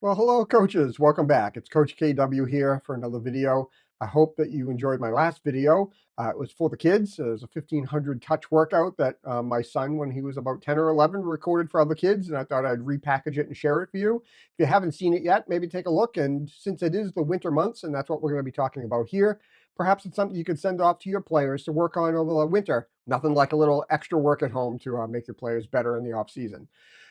Well, hello, coaches. Welcome back. It's Coach KW here for another video. I hope that you enjoyed my last video. It was for the kids. It was a 1,500 touch workout that my son, when he was about 10 or 11, recorded for other kids, and I thought I'd repackage it and share it for you. If you haven't seen it yet, maybe take a look. And since it is the winter months, and that's what we're going to be talking about here, perhaps it's something you could send off to your players to work on over the winter. Nothing like a little extra work at home to make your players better in the off season.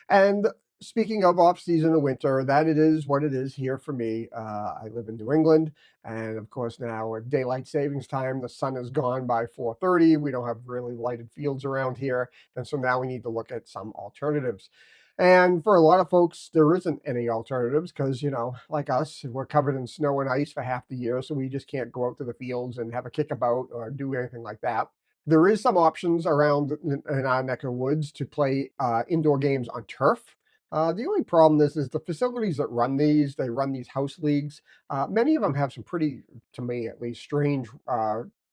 And speaking of off season and winter, that it is what it is here for me. I live in New England, and of course now at daylight savings time, the sun is gone by 4:30. We don't have really lighted fields around here, and so now we need to look at some alternatives. And for a lot of folks, there isn't any alternatives because, like us, we're covered in snow and ice for half the year, so we just can't go out to the fields and have a kickabout or do anything like that. There is some options around in our neck of the woods to play indoor games on turf. The only problem is the facilities that run these, they run these house leagues. Many of them have some pretty, to me at least, strange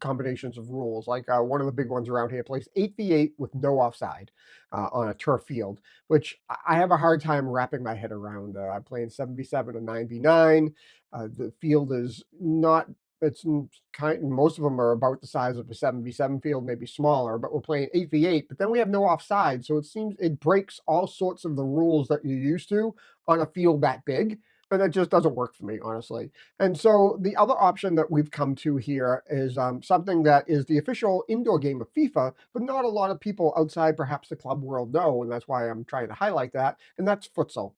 combinations of rules. Like one of the big ones around here plays 8v8 with no offside on a turf field, which I have a hard time wrapping my head around. I'm playing 7v7 and 9v9. The field is not it's kind most of them are about the size of a 7v7 field, maybe smaller, but we're playing 8v8, but then we have no offside. So it seems it breaks all sorts of the rules that you're used to on a field that big. And that just doesn't work for me, honestly. And so the other option that we've come to here is something that is the official indoor game of FIFA, but not a lot of people outside perhaps the club world know. And that's why I'm trying to highlight that. And that's futsal.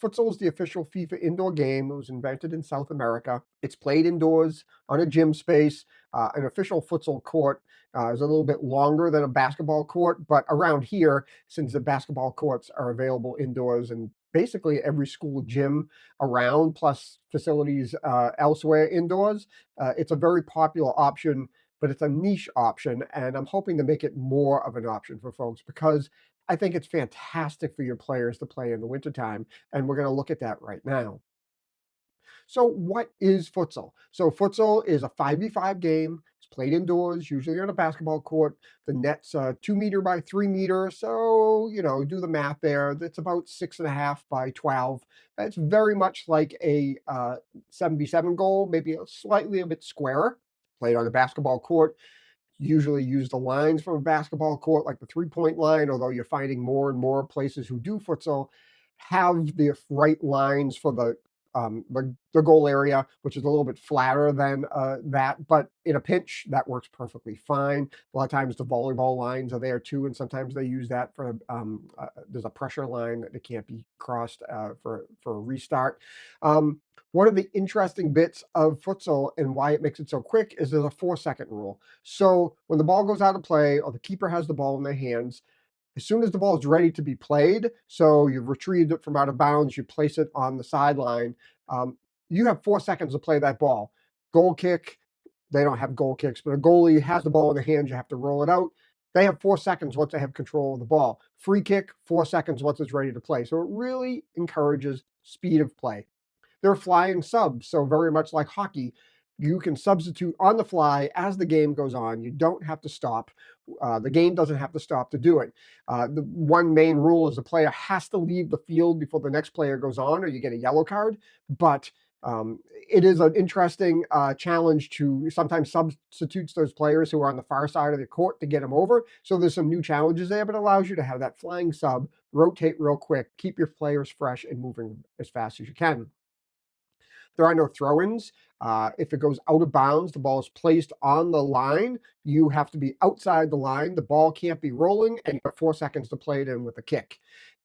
Futsal is the official FIFA indoor game. It was invented in South America. It's played indoors on a gym space. An official futsal court is a little bit longer than a basketball court, but around here, since the basketball courts are available indoors and basically every school gym around, plus facilities elsewhere indoors, it's a very popular option, but it's a niche option. And I'm hoping to make it more of an option for folks because I think it's fantastic for your players to play in the wintertime, and we're going to look at that right now. So, what is futsal? So, futsal is a 5v5 game. It's played indoors, usually on a basketball court. The net's 2 meter by 3 meter. So, do the math there. That's about 6.5 by 12. It's very much like a 7v7 goal, maybe slightly a bit squarer. Played on a basketball court, usually use the lines from a basketball court, like the 3-point line, although you're finding more and more places who do futsal have the right lines for the goal area, which is a little bit flatter than that. But in a pinch, that works perfectly fine. A lot of times the volleyball lines are there too, and sometimes they use that for there's a pressure line that can't be crossed for a restart. One of the interesting bits of futsal and why it makes it so quick is there's a 4-second rule. So when the ball goes out of play or the keeper has the ball in their hands, as soon as the ball is ready to be played, so you've retrieved it from out of bounds, you place it on the sideline, um, you have 4 seconds to play that ball. Goal kick, they don't have goal kicks, but a goalie has the ball in their hands, you have to roll it out. They have 4 seconds once they have control of the ball. Free kick, 4 seconds once it's ready to play. So it really encourages speed of play. They're flying subs, so very much like hockey, you can substitute on the fly as the game goes on. You don't have to stop. The game doesn't have to stop to do it. The one main rule is the player has to leave the field before the next player goes on, or you get a yellow card. But it is an interesting challenge to sometimes substitutes those players who are on the far side of the court to get them over. So there's some new challenges there, but it allows you to have that flying sub, rotate real quick, keep your players fresh and moving as fast as you can. There are no throw-ins. If it goes out of bounds, the ball is placed on the line. You have to be outside the line. The ball can't be rolling, and you have 4 seconds to play it in with a kick.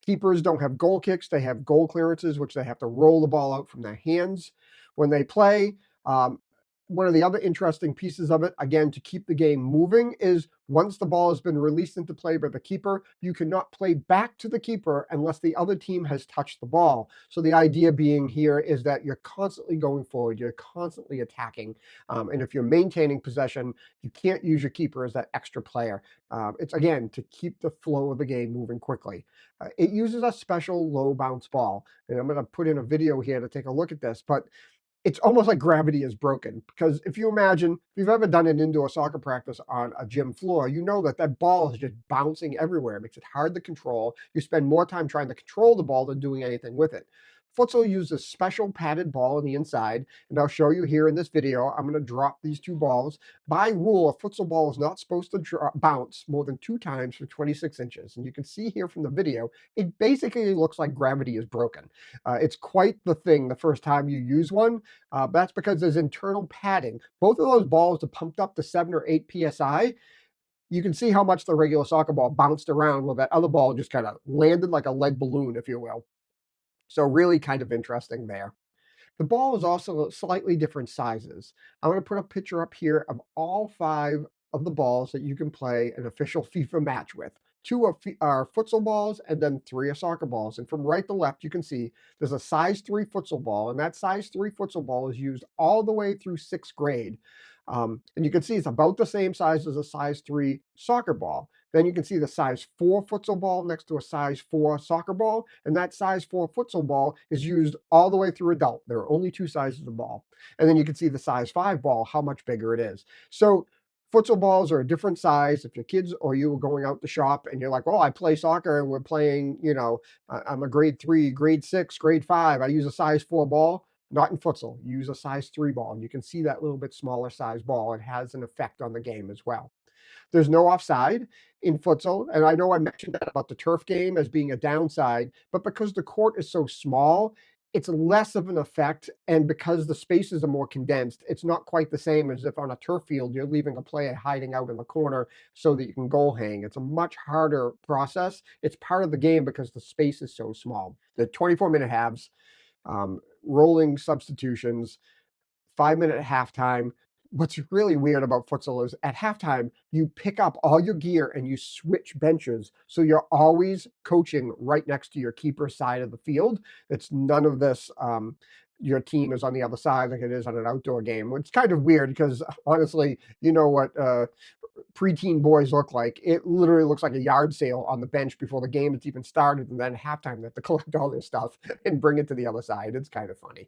Keepers don't have goal kicks. They have goal clearances, which they have to roll the ball out from their hands when they play. Um, One of the other interesting pieces of it, again, to keep the game moving, is once the ball has been released into play by the keeper, you cannot play back to the keeper unless the other team has touched the ball. So the idea being here is that you're constantly going forward, you're constantly attacking. And if you're maintaining possession, you can't use your keeper as that extra player. It's, again, to keep the flow of the game moving quickly. It uses a special low bounce ball. And I'm going to put in a video here to take a look at this. But it's almost like gravity is broken because if you imagine, if you've ever done an indoor soccer practice on a gym floor, you know that that ball is just bouncing everywhere. It makes it hard to control. You spend more time trying to control the ball than doing anything with it. Futsal uses special padded ball on the inside, and I'll show you here in this video. I'm going to drop these two balls. By rule, a futsal ball is not supposed to bounce more than 2 times for 26 inches. And you can see here from the video, it basically looks like gravity is broken. It's quite the thing the first time you use one. That's because there's internal padding. Both of those balls are pumped up to 7 or 8 psi. You can see how much the regular soccer ball bounced around while that other ball just kind of landed like a lead balloon, if you will. So really kind of interesting there. The ball is also slightly different sizes. I'm going to put a picture up here of all 5 of the balls that you can play an official FIFA match with. 2 are futsal balls and then 3 are soccer balls. And from right to left, you can see there's a size 3 futsal ball, and that size 3 futsal ball is used all the way through 6th grade. And you can see it's about the same size as a size 3 soccer ball. Then you can see the size 4 futsal ball next to a size 4 soccer ball, and that size 4 futsal ball is used all the way through adult. There are only 2 sizes of ball. And then you can see the size 5 ball, how much bigger it is. So futsal balls are a different size. If your kids or you are going out to shop and you're like, oh, I play soccer and we're playing, I'm a grade 3, grade 6, grade 5, I use a size 4 ball. Not in futsal. You use a size 3 ball, and you can see that little bit smaller size ball. It has an effect on the game as well. There's no offside in futsal. And I know I mentioned that about the turf game as being a downside, but because the court is so small, it's less of an effect. And because the spaces are more condensed, it's not quite the same as if on a turf field, you're leaving a player hiding out in the corner so that you can goal hang. It's a much harder process. It's part of the game because the space is so small. The 24-minute halves, rolling substitutions, 5-minute halftime. What's really weird about futsal is at halftime, you pick up all your gear and you switch benches. So you're always coaching right next to your keeper side of the field. It's none of this. Your team is on the other side like it is on an outdoor game. It's kind of weird because honestly, you know what preteen boys look like. It literally looks like a yard sale on the bench before the game has even started, and then halftime they have to collect all this stuff and bring it to the other side. It's kind of funny.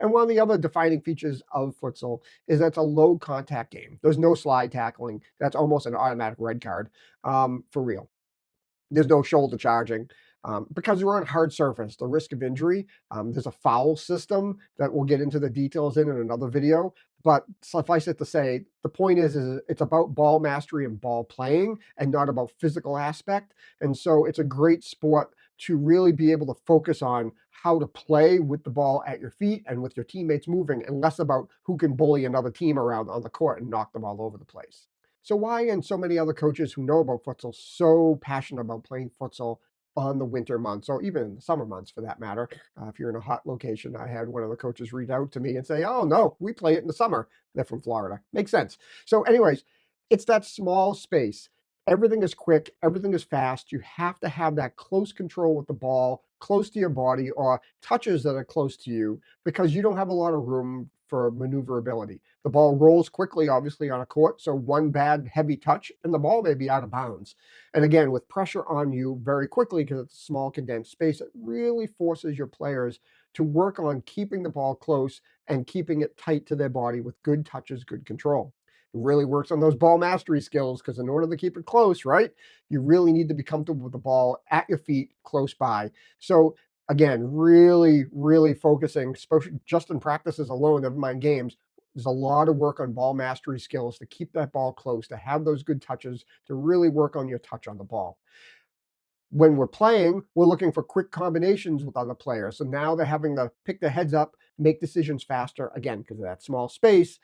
And one of the other defining features of futsal is that it's a low contact game. There's no slide tackling. That's almost an automatic red card, for real. There's no shoulder charging. Because we're on hard surface, the risk of injury, there's a foul system that we'll get into the details in another video. But suffice it to say, the point is it's about ball mastery and ball playing and not about physical aspect. And so it's a great sport to really be able to focus on how to play with the ball at your feet and with your teammates moving, and less about who can bully another team around on the court and knock them all over the place. So why and so many other coaches who know about futsal so passionate about playing futsal on the winter months, or even in the summer months for that matter? If you're in a hot location, I had one of the coaches reach out to me and say, oh, no, we play it in the summer. They're from Florida. Makes sense. So anyways, it's that small space. Everything is quick. Everything is fast. You have to have that close control with the ball, close to your body, or touches that are close to you, because you don't have a lot of room for maneuverability. The ball rolls quickly, obviously, on a court. So one bad, heavy touch, and the ball may be out of bounds. And again, with pressure on you very quickly, because it's a small, condensed space, it really forces your players to work on keeping the ball close and keeping it tight to their body with good touches, good control. It really works on those ball mastery skills, because in order to keep it close, right, you really need to be comfortable with the ball at your feet close by. So again, really, really focusing, especially just in practices alone, never mind games. There's a lot of work on ball mastery skills to keep that ball close, to have those good touches, to really work on your touch on the ball. When we're playing, we're looking for quick combinations with other players. So now they're having to pick their heads up, make decisions faster, again, because of that small space,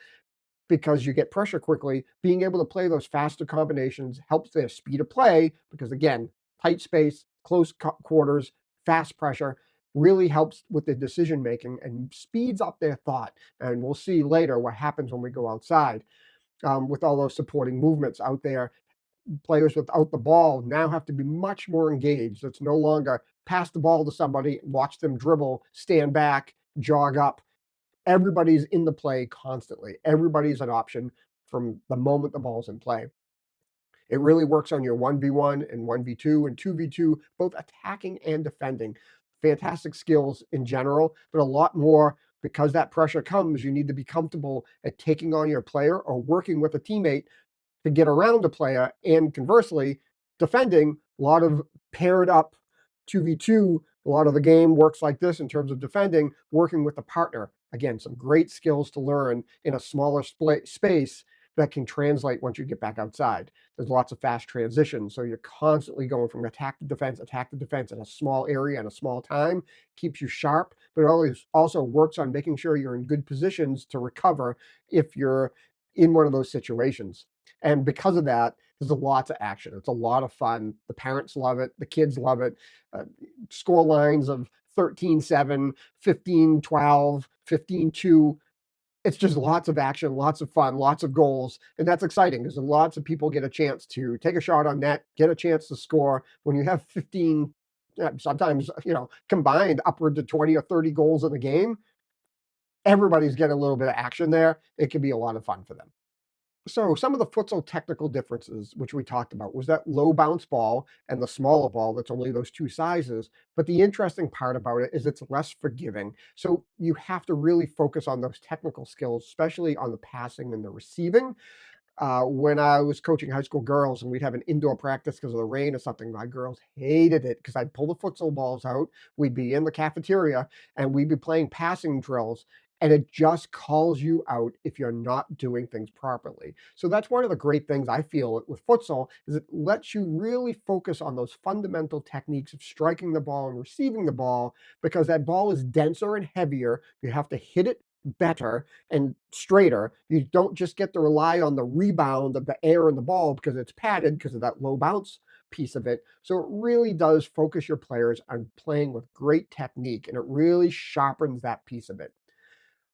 because you get pressure quickly. Being able to play those faster combinations helps their speed of play, because again, tight space, close quarters, fast pressure really helps with the decision making and speeds up their thought. And we'll see later what happens when we go outside, with all those supporting movements out there. Players without the ball now have to be much more engaged. It's no longer pass the ball to somebody, watch them dribble, stand back, jog up. Everybody's in the play constantly. Everybody's an option from the moment the ball's in play. It really works on your 1v1 and 1v2 and 2v2, both attacking and defending. Fantastic skills in general, but a lot more, because that pressure comes. You need to be comfortable at taking on your player or working with a teammate to get around a player, and conversely, defending, a lot of paired up 2v2, a lot of the game works like this in terms of defending, working with a partner. Again, some great skills to learn in a smaller space that can translate once you get back outside. There's lots of fast transitions, so you're constantly going from attack to defense in a small area and a small time. Keeps you sharp, but it always also works on making sure you're in good positions to recover if you're in one of those situations. And because of that, there's a lot of action. It's a lot of fun. The parents love it. The kids love it. Uh, Score lines of 13-7, 15-12, 15-2. It's just lots of action, lots of fun, lots of goals. And that's exciting because lots of people get a chance to take a shot on net, get a chance to score. When you have 15, sometimes, combined upward to 20 or 30 goals in the game, everybody's getting a little bit of action there. It can be a lot of fun for them. So some of the futsal technical differences, which we talked about, was that low bounce ball and the smaller ball that's only those two sizes. But the interesting part about it is it's less forgiving. So you have to really focus on those technical skills, especially on the passing and the receiving. When I was coaching high school girls and we'd have an indoor practice because of the rain or something, my girls hated it because I'd pull the futsal balls out. We'd be in the cafeteria and we'd be playing passing drills. And it just calls you out if you're not doing things properly. So that's one of the great things I feel with futsal is it lets you really focus on those fundamental techniques of striking the ball and receiving the ball because that ball is denser and heavier. You have to hit it better and straighter. You don't just get to rely on the rebound of the air in the ball because it's padded because of that low bounce piece of it. So it really does focus your players on playing with great technique and it really sharpens that piece of it.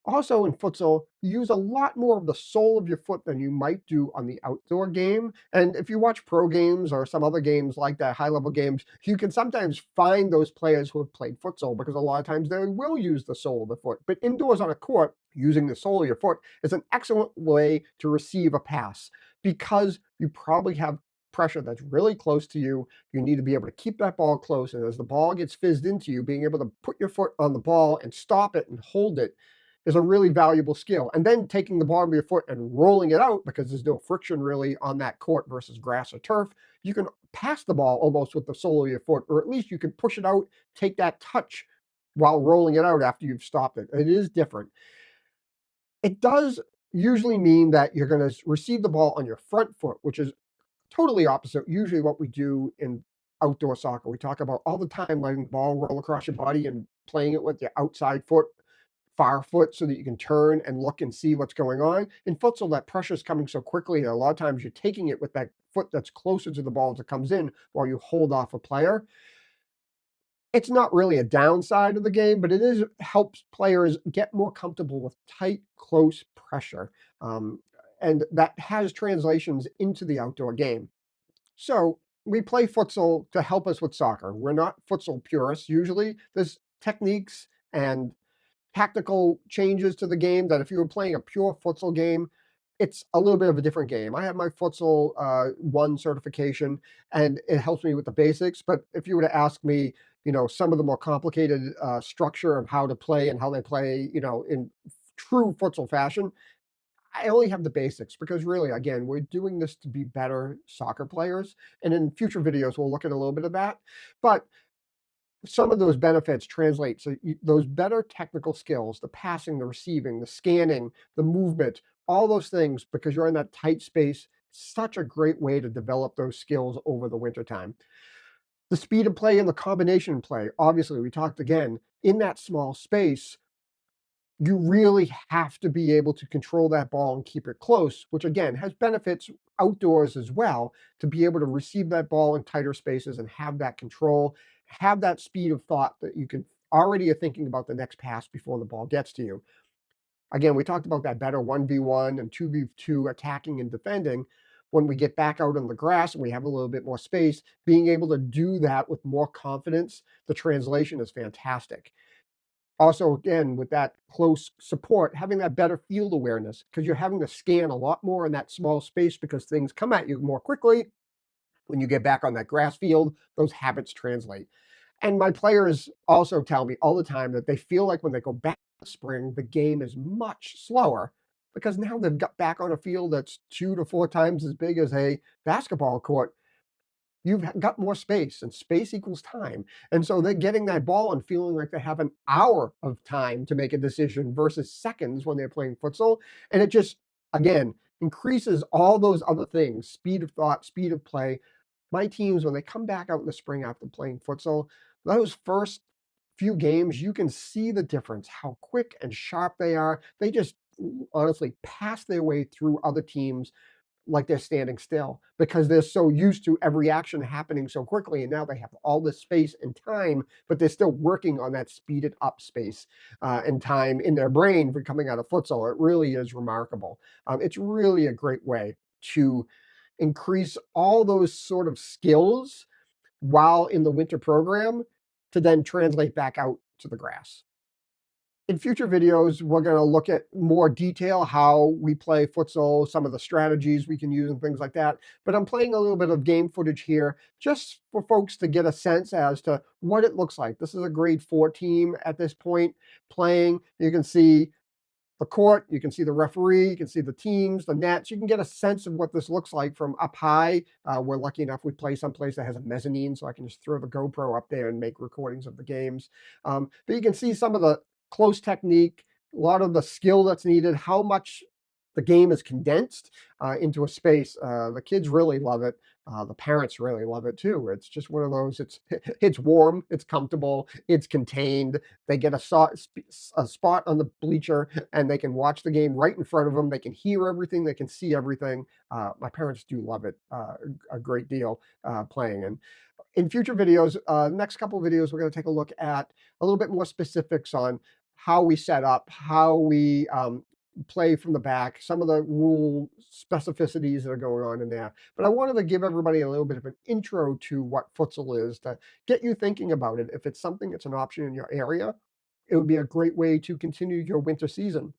Also in futsal, you use a lot more of the sole of your foot than you might do on the outdoor game. And if you watch pro games or some other games like that, high level games, you can sometimes find those players who have played futsal because a lot of times they will use the sole of the foot. But indoors on a court, using the sole of your foot is an excellent way to receive a pass because you probably have pressure that's really close to you. You need to be able to keep that ball close. And as the ball gets fizzed into you, being able to put your foot on the ball and stop it and hold it is a really valuable skill. And then taking the ball of your foot and rolling it out because there's no friction really on that court versus grass or turf. You can pass the ball almost with the sole of your foot, or at least you can push it out, take that touch while rolling it out after you've stopped it. It is different. It does usually mean that you're going to receive the ball on your front foot, which is totally opposite. Usually what we do in outdoor soccer, we talk about all the time letting the ball roll across your body and playing it with your outside foot, far foot so that you can turn and look and see what's going on. In futsal, that pressure is coming so quickly that a lot of times you're taking it with that foot that's closer to the ball as it comes in while you hold off a player. It's not really a downside of the game, but it is helps players get more comfortable with tight, close pressure. Um, and that has translations into the outdoor game. So we play futsal to help us with soccer. We're not futsal purists usually. There's techniques and tactical changes to the game that if you were playing a pure futsal game, it's a little bit of a different game. I have my futsal 1 certification and it helps me with the basics. But if you were to ask me, some of the more complicated structure of how to play and how they play, in true futsal fashion, I only have the basics because really, again, we're doing this to be better soccer players. And in future videos, we'll look at a little bit of that. But some of those benefits translate. So those better technical skills, the passing, the receiving, the scanning, the movement, all those things, because you're in that tight space, such a great way to develop those skills over the wintertime. The speed of play and the combination play, obviously, we talked again, in that small space, you really have to be able to control that ball and keep it close, which again has benefits outdoors as well to be able to receive that ball in tighter spaces and have that control, have that speed of thought that you can already are thinking about the next pass before the ball gets to you. Again, we talked about that better 1v1 and 2v2 attacking and defending. When we get back out on the grass and we have a little bit more space, being able to do that with more confidence, the translation is fantastic. Also, again, with that close support, having that better field awareness because you're having to scan a lot more in that small space because things come at you more quickly. When you get back on that grass field, those habits translate. And my players also tell me all the time that they feel like when they go back to spring, the game is much slower because now they've got back on a field that's 2 to 4 times as big as a basketball court. you've got more space, and space equals time. And so they're getting that ball and feeling like they have an hour of time to make a decision versus seconds when they're playing futsal. And it just, again, increases all those other things: speed of thought, speed of play. My teams, when they come back out in the spring after playing futsal, those first few games, you can see the difference, how quick and sharp they are. They just honestly pass their way through other teams like they're standing still because they're so used to every action happening so quickly. And now they have all this space and time, but they're still working on that speeded up space and time in their brain for coming out of futsal. It really is remarkable. It's really a great way to increase all those sort of skills while in the winter program to then translate back out to the grass. In future videos, we're going to look at more detail how we play futsal, some of the strategies we can use and things like that. But I'm playing a little bit of game footage here just for folks to get a sense as to what it looks like. This is a grade 4 team at this point playing. You can see the court, you can see the referee, you can see the teams, the nets. You can get a sense of what this looks like from up high. We're lucky enough we play someplace that has a mezzanine, so I can just throw the GoPro up there and make recordings of the games. But you can see some of the close technique, a lot of the skill that's needed, how much the game is condensed into a space. The kids really love it. The parents really love it too. It's just one of those. It's warm, it's comfortable, it's contained. They get a spot on the bleacher, and they can watch the game right in front of them. They can hear everything, they can see everything. My parents do love it a great deal playing. And in future videos, next couple of videos, we're going to take a look at a little bit more specifics on how we set up, how we play from the back, some of the rule specificities that are going on in there. But I wanted to give everybody a little bit of an intro to what futsal is to get you thinking about it. If it's something that's an option in your area, it would be a great way to continue your winter season.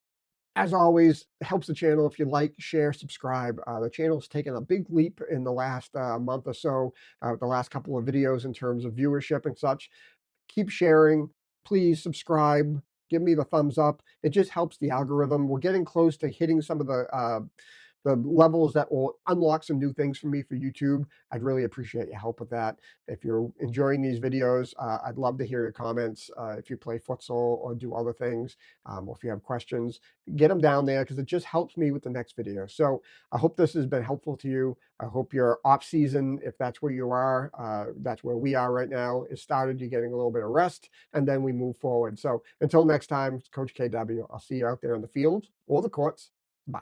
As always, it helps the channel if you like, share, subscribe. The channel's taken a big leap in the last month or so, the last couple of videos in terms of viewership and such. Keep sharing. Please subscribe. Give me the thumbs up. It just helps the algorithm. We're getting close to hitting some of the levels that will unlock some new things for me for YouTube. I'd really appreciate your help with that. If you're enjoying these videos, I'd love to hear your comments. If you play futsal or do other things, or if you have questions, get them down there because it just helps me with the next video. So I hope this has been helpful to you. I hope your off season, if that's where you are, that's where we are right now, is started. You're getting a little bit of rest, and then we move forward. So until next time, it's Coach KW. I'll see you out there in the field or the courts. Bye.